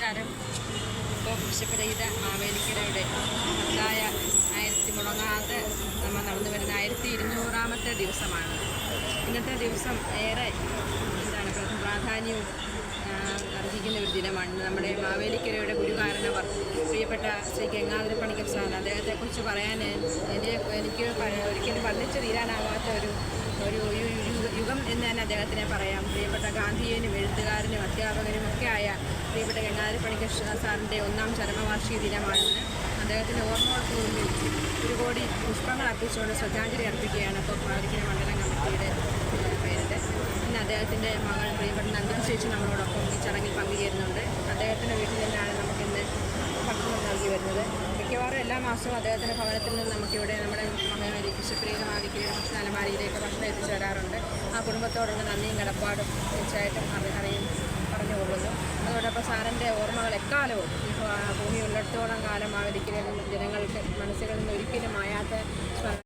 നമസ്കാരം. ഇപ്പോൾ ബിഷപ്പ് മാവേലിക്കരയുടെ മഹത്തായ മുടങ്ങാതെ നമ്മൾ നടന്നു വരുന്ന 1200-ാമത്തെ ദിവസമാണ്. ഇന്നത്തെ ദിവസം ഏറെ പ്രാധാന്യവും അർഹിക്കുന്ന ഒരു ദിനമാണ്. നമ്മുടെ മാവേലിക്കരയുടെ ഗുരുകാരണവർ പ്രിയപ്പെട്ട ശ്രീ ഗംഗാധര പണിക്കർ സാർ, അദ്ദേഹത്തെക്കുറിച്ച് പറയാൻ എനിക്ക് ഒരിക്കലും വർണ്ണിച്ചു തീരാനാവാത്ത ഒരു യുഗം എന്ന് തന്നെ അദ്ദേഹത്തിനെ പറയാം. പ്രിയപ്പെട്ട ഗാന്ധിയനും എഴുത്തുകാരനും അധ്യാപകനും ഒക്കെ ആയ പ്രിയപ്പെട്ട ഗംഗാധര പണിക്കർ സാറിൻ്റെ 1-ാം ചരമവാർഷിക ദിനമാണെന്ന് അദ്ദേഹത്തിൻ്റെ ഓർമ്മകൾക്ക് മുന്നിൽ 1 കോടി പുഷ്പങ്ങൾ അർപ്പിച്ചുകൊണ്ട് ശ്രദ്ധാഞ്ജലി അർപ്പിക്കുകയാണ് ഇപ്പോൾ മാവേലിക്കര മണ്ഡലം കമ്മിറ്റിയുടെ പേരിൽ. ഇന്ന് അദ്ദേഹത്തിൻ്റെ മകൾ പ്രിയപ്പെട്ട നന്ദിനി ചേച്ചി നമ്മളോടൊപ്പം ഈ ചടങ്ങിൽ പങ്കുചേരുന്നുണ്ട്. അദ്ദേഹത്തിൻ്റെ വീട്ടിൽ നിന്നാണ് നമുക്കിന്ന് ഭക്ഷണം നൽകി വരുന്നത്. മിക്കവാറും എല്ലാ മാസവും അദ്ദേഹത്തിൻ്റെ ഭവനത്തിൽ നിന്ന് നമുക്കിവിടെ നമ്മുടെ ബിഷപ്പ് മാവേലിക്കരയുടെ ഭക്ഷണ അലമാരിയിലേക്ക് ഭക്ഷണം എത്തിച്ചു തരാറുണ്ട്. ആ കുടുംബത്തോടുള്ള നന്ദിയും കടപ്പാടും തീർച്ചയായിട്ടും പറഞ്ഞു കൊള്ളുന്നു. അതോടൊപ്പം സാറിൻ്റെ ഓർമ്മകൾ എക്കാലവും ഭൂമി ഉള്ളിടത്തോളം കാലം മാവേലിക്കരയിൽ ജനങ്ങൾക്ക് മനസ്സുകളിൽ നിന്ന് ഒരിക്കലും മായാത്ത